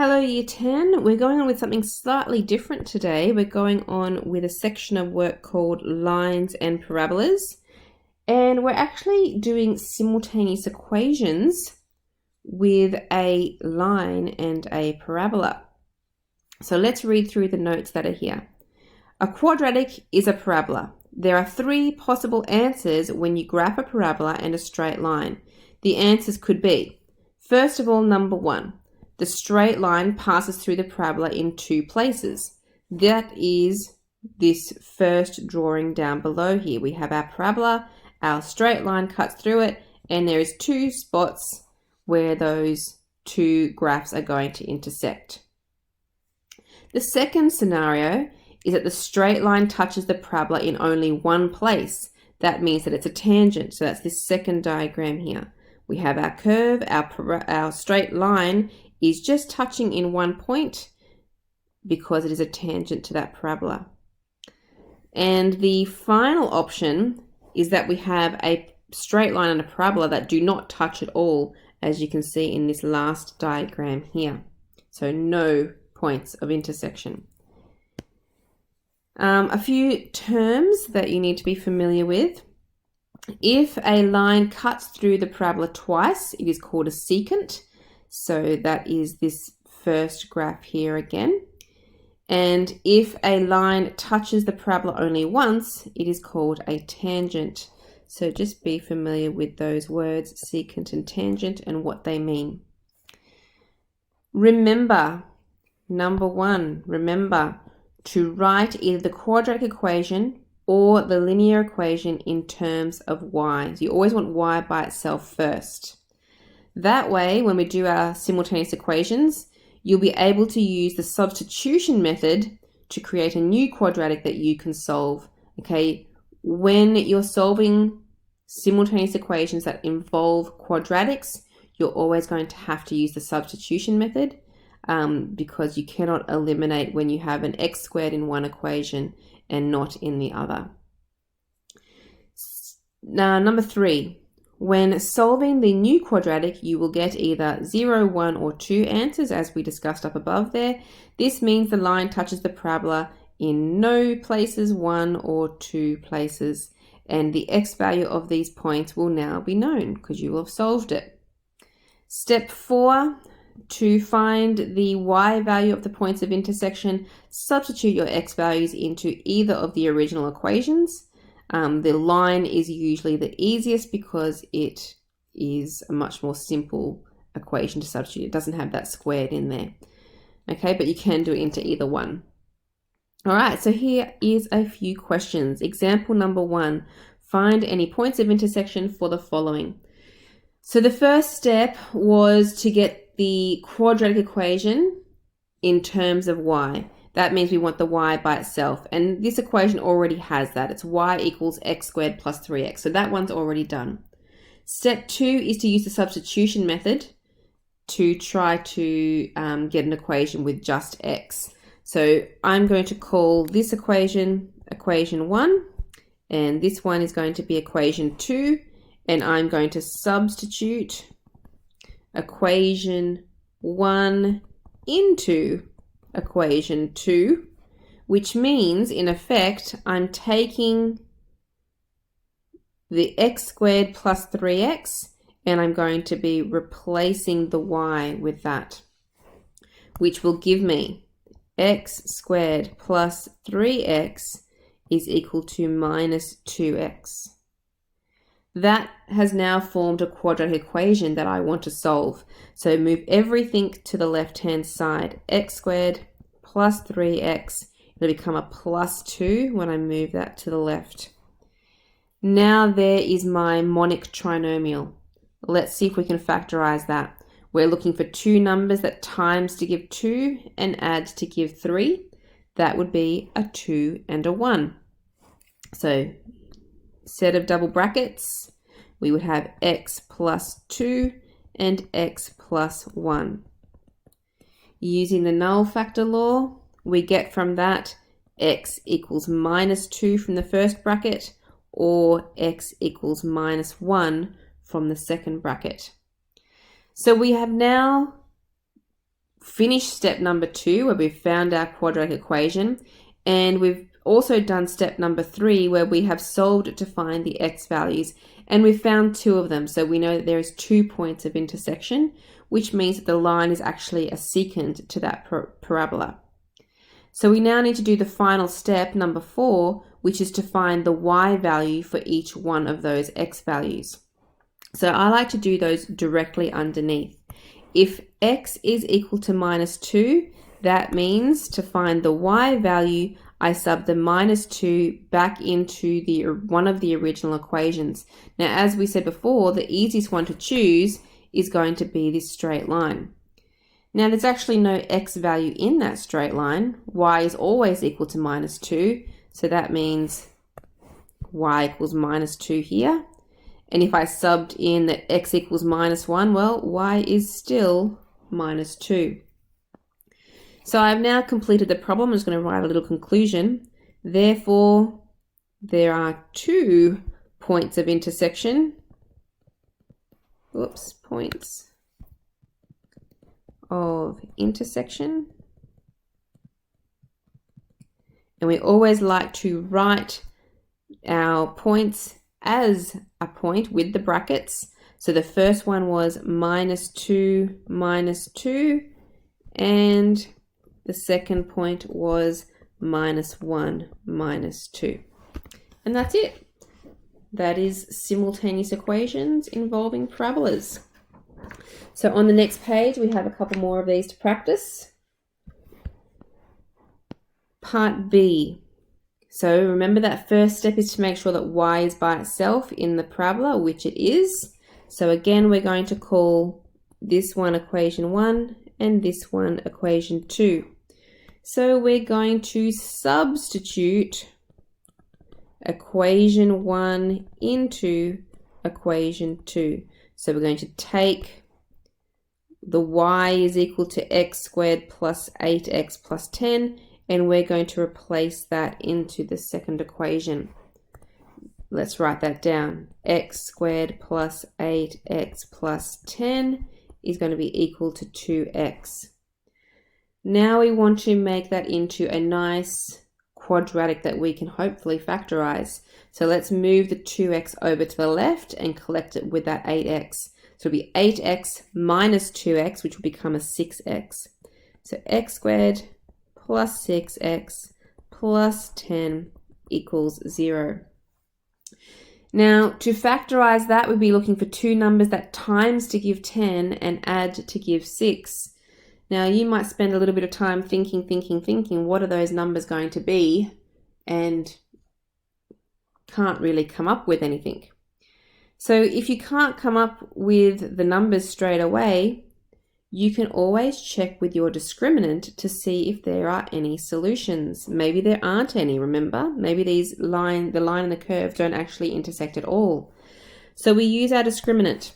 Hello Year 10, we're going on with something slightly different today. We're going on with a section of work called Lines and Parabolas, and we're actually doing simultaneous equations with a line and a parabola. So let's read through the notes that are here. A quadratic is a parabola. There are three possible answers when you graph a parabola and a straight line. The answers could be, first of all, number one, the straight line passes through the parabola in two places. That is this first drawing down below here. We have our parabola, our straight line cuts through it, and there is two spots where those two graphs are going to intersect. The second scenario is that the straight line touches the parabola in only one place. That means that it's a tangent. So that's this second diagram here. We have our curve, our straight line is just touching in one point because it is a tangent to that parabola. And the final option is that we have a straight line and a parabola that do not touch at all, as you can see in this last diagram here. So no points of intersection. A few terms that you need to be familiar with. If a line cuts through the parabola twice, it is called a secant. So that is this first graph here again. And if a line touches the parabola only once, it is called a tangent. So just be familiar with those words, secant and tangent, and what they mean. Remember, number one, remember to write either the quadratic equation or the linear equation in terms of y. So you always want y by itself first. That way, when we do our simultaneous equations, you'll be able to use the substitution method to create a new quadratic that you can solve. Okay, when you're solving simultaneous equations that involve quadratics, you're always going to have to use the substitution method because you cannot eliminate when you have an x squared in one equation and not in the other. Now, number three. When solving the new quadratic, you will get either 0, 1, or 2 answers, as we discussed up above there. This means the line touches the parabola in no places, 1 or 2 places, and the x value of these points will now be known because you will have solved it. Step 4, to find the y value of the points of intersection, substitute your x values into either of the original equations. The line is usually the easiest because it is a much more simple equation to substitute. It doesn't have that squared in there. Okay, but you can do it into either one. All right, so here is a few questions. Example number 1, find any points of intersection for the following. So the first step was to get the quadratic equation in terms of y. That means we want the y by itself. And this equation already has that. It's y equals x squared plus 3x. So that one's already done. Step 2 is to use the substitution method to try to get an equation with just x. So I'm going to call this equation equation 1. And this one is going to be equation 2. And I'm going to substitute equation 1 into equation 2, which means in effect I'm taking the x squared plus 3x and I'm going to be replacing the y with that, which will give me x squared plus 3x is equal to minus 2x. That has now formed a quadratic equation that I want to solve. So move everything to the left-hand side. X squared plus 3x. It'll become a plus 2 when I move that to the left. Now there is my monic trinomial. Let's see if we can factorize that. We're looking for two numbers that times to give 2 and add to give 3. That would be a 2 and a 1. So set of double brackets, we would have x plus 2 and x plus 1. Using the null factor law, we get from that x equals minus 2 from the first bracket or x equals minus 1 from the second bracket. So we have now finished step number 2 where we've found our quadratic equation, and we've also done step number 3 where we have solved to find the x values, and we've found 2 of them. So we know that there is 2 points of intersection, which means that the line is actually a secant to that parabola. So we now need to do the final step, number 4, which is to find the y value for each one of those x values. So I like to do those directly underneath. If x is equal to -2, that means to find the y value, I sub the -2 back into one of the original equations. Now, as we said before, the easiest one to choose is going to be this straight line. Now, there's actually no x value in that straight line. Y is always equal to -2, so that means y equals -2 here. And if I subbed in that x equals -1, well, y is still -2. So I've now completed the problem. I'm just going to write a little conclusion. Therefore, there are 2 points of intersection. Points of intersection. And we always like to write our points as a point with the brackets. So the first one was -2, -2, and the second point was -1, -2. And that's it. That is simultaneous equations involving parabolas. So on the next page, we have a couple more of these to practice. Part B. So remember that first step is to make sure that y is by itself in the parabola, which it is. So again, we're going to call this one equation 1 and this one equation 2. So we're going to substitute equation 1 into equation 2. So we're going to take the y is equal to x squared plus 8x plus 10, and we're going to replace that into the second equation. Let's write that down. X squared plus 8x plus 10 is going to be equal to 2x. Now we want to make that into a nice quadratic that we can hopefully factorize. So let's move the 2x over to the left and collect it with that 8x. So it'll be 8x minus 2x, which will become a 6x. So x squared plus 6x plus 10 equals 0. Now, to factorize that, we'd be looking for 2 numbers that times to give 10 and add to give 6. Now, you might spend a little bit of time thinking, what are those numbers going to be, and can't really come up with anything. So if you can't come up with the numbers straight away, you can always check with your discriminant to see if there are any solutions. Maybe there aren't any, remember? Maybe the line and the curve don't actually intersect at all. So we use our discriminant,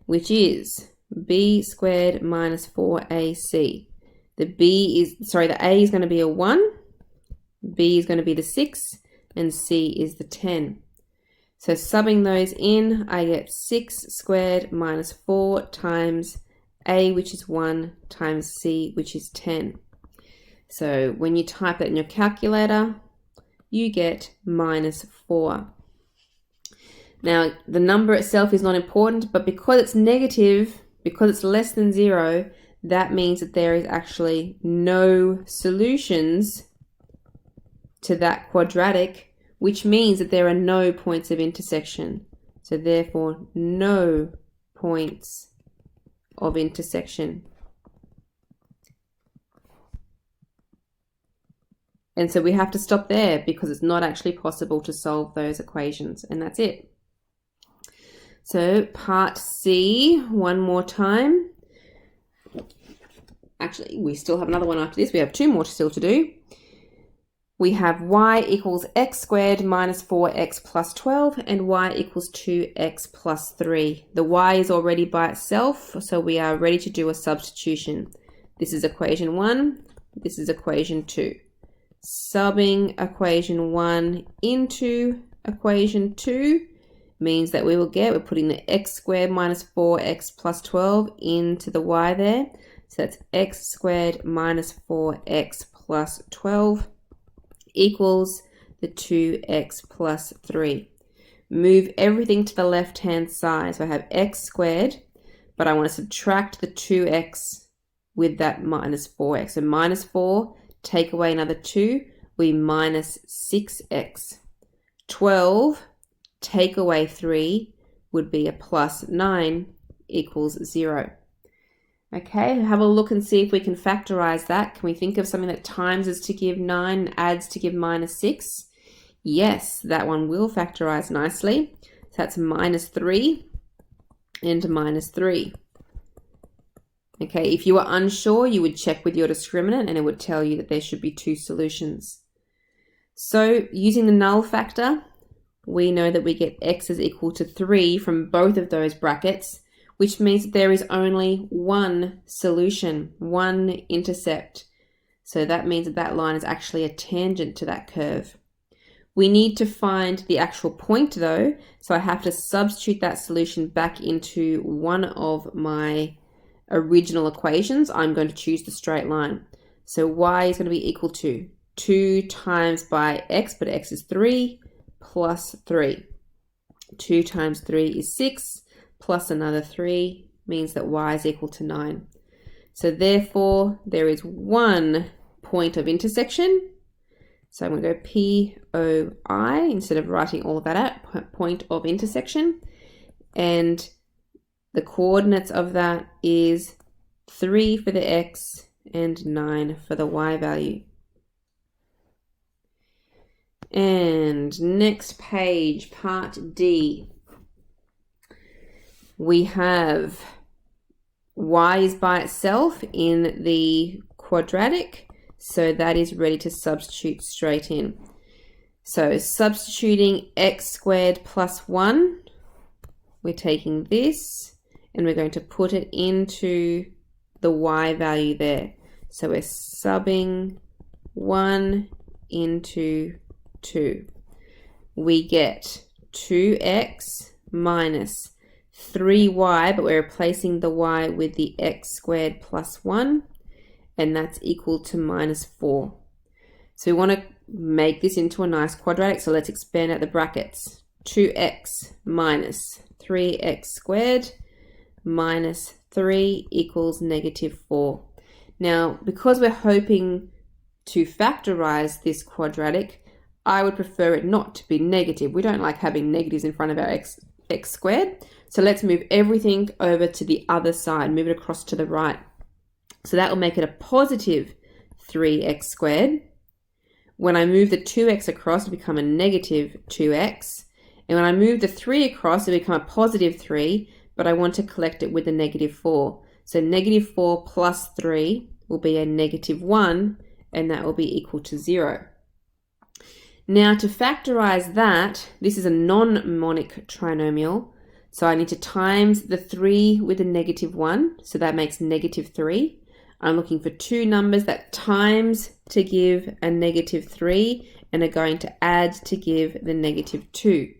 which is b squared minus 4ac. The a is going to be a 1, b is going to be the 6, and c is the 10. So subbing those in, I get 6 squared minus 4 times a, which is 1, times c, which is 10. So when you type that in your calculator, you get minus 4. Now, the number itself is not important, but because it's negative, because it's less than 0, that means that there is actually no solutions to that quadratic, which means that there are no points of intersection. So therefore, no points of intersection. And so we have to stop there because it's not actually possible to solve those equations, and that's it. So part C, one more time. Actually, we still have another one after this. We have 2 more still to do. We have y equals x squared minus 4x plus 12 and y equals 2x plus 3. The y is already by itself, so we are ready to do a substitution. This is equation 1, this is equation 2. Subbing equation 1 into equation 2 means that we're putting the x squared minus 4x plus 12 into the y there. So that's x squared minus 4x plus 12 equals the 2x plus 3. Move everything to the left-hand side. So I have x squared, but I want to subtract the 2x with that minus 4x. So minus 4, take away another 2, we minus 6x. 12, take away 3, would be a plus 9 equals 0. Okay, have a look and see if we can factorize that. Can we think of something that times is to give 9, adds to give minus 6? Yes, that one will factorize nicely. So that's minus 3 and minus 3. Okay, if you were unsure, you would check with your discriminant and it would tell you that there should be 2 solutions. So using the null factor, we know that we get x is equal to 3 from both of those brackets, which means that there is only one solution, one intercept. So that means that that line is actually a tangent to that curve. We need to find the actual point though, so I have to substitute that solution back into one of my original equations. I'm going to choose the straight line. So y is going to be equal to 2 times by x, but x is 3, plus 3. 2 times 3 is 6, plus another 3 means that y is equal to 9. So therefore, there is one point of intersection. So I'm going to go POI instead of writing all of that out, point of intersection. And the coordinates of that is 3 for the x and 9 for the y value. And next page, part D. We have y is by itself in the quadratic, so that is ready to substitute straight in. So substituting x squared plus 1, we're taking this and we're going to put it into the y value there. So we're subbing 1 into 2. We get 2x minus 3y, but we're replacing the y with the x squared plus 1, and that's equal to minus 4. So we want to make this into a nice quadratic, so let's expand out the brackets. 2x minus 3x squared minus 3 equals negative 4. Now, because we're hoping to factorize this quadratic, I would prefer it not to be negative. We don't like having negatives in front of our x squared. So let's move everything over to the other side, move it across to the right. So that will make it a positive 3x squared. When I move the 2x across, it'll become a negative 2x. And when I move the 3 across, it'll become a positive 3, but I want to collect it with a negative 4. So negative 4 plus 3 will be a negative 1, and that will be equal to 0. Now to factorize that, this is a non-monic trinomial, so I need to times the 3 with a negative 1, so that makes negative 3. I'm looking for two numbers that times to give a negative 3 and are going to add to give the negative 2.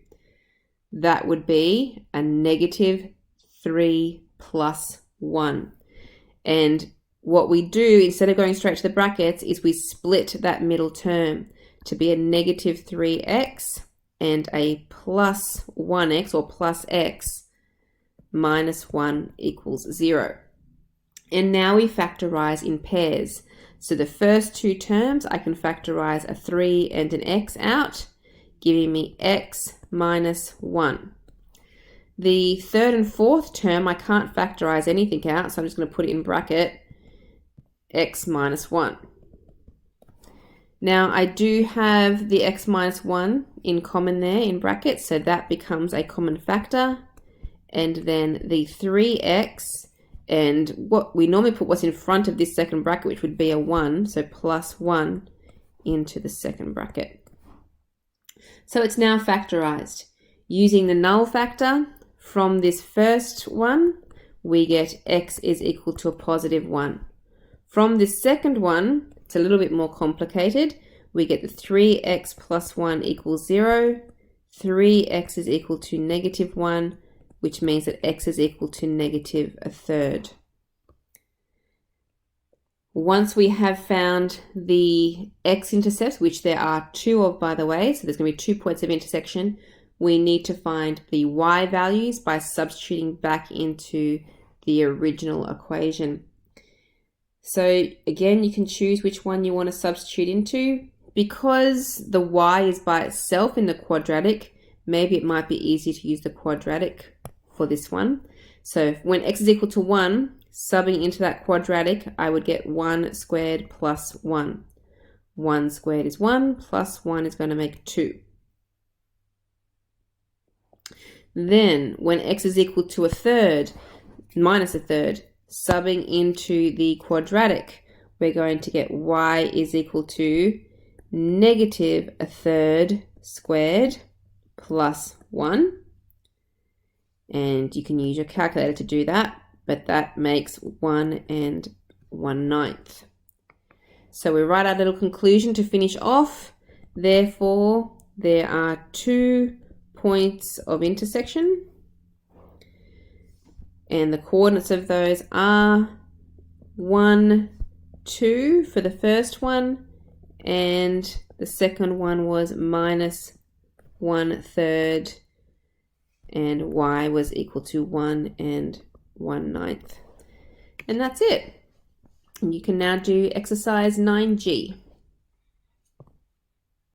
That would be a negative 3 plus 1. And what we do, instead of going straight to the brackets, is we split that middle term to be a negative 3x and a plus 1x or plus x minus 1 equals 0. And now we factorize in pairs. So the first two terms, I can factorize a 3 and an x out, giving me x minus 1. The third and fourth term, I can't factorize anything out, so I'm just going to put it in bracket, x minus 1. Now I do have the x minus 1 in common there in brackets, so that becomes a common factor. And then the 3x, and what we normally put what's in front of this second bracket, which would be a 1, so plus 1 into the second bracket. So it's now factorized. Using the null factor from this first one, we get x is equal to a positive 1. From this second one, it's a little bit more complicated. We get the 3x plus 1 equals 0. 3x is equal to negative 1, which means that x is equal to negative a third. Once we have found the x-intercepts, which there are 2 of, by the way, so there's going to be 2 points of intersection, we need to find the y values by substituting back into the original equation. So again, you can choose which one you want to substitute into. Because the y is by itself in the quadratic, maybe it might be easy to use the quadratic for this one. So when x is equal to 1, subbing into that quadratic, I would get 1 squared plus 1. 1 squared is 1, plus 1 is going to make 2. Then, when x is equal to a third, minus a third, subbing into the quadratic, we're going to get y is equal to negative a third squared plus 1. And you can use your calculator to do that, but that makes 1 and 1/9. So we write our little conclusion to finish off. Therefore, there are 2 points of intersection, and the coordinates of those are 1, 2 for the first one, and the second one was minus 1/3, and y was equal to 1 and 1/9. And that's it. And you can now do exercise 9G.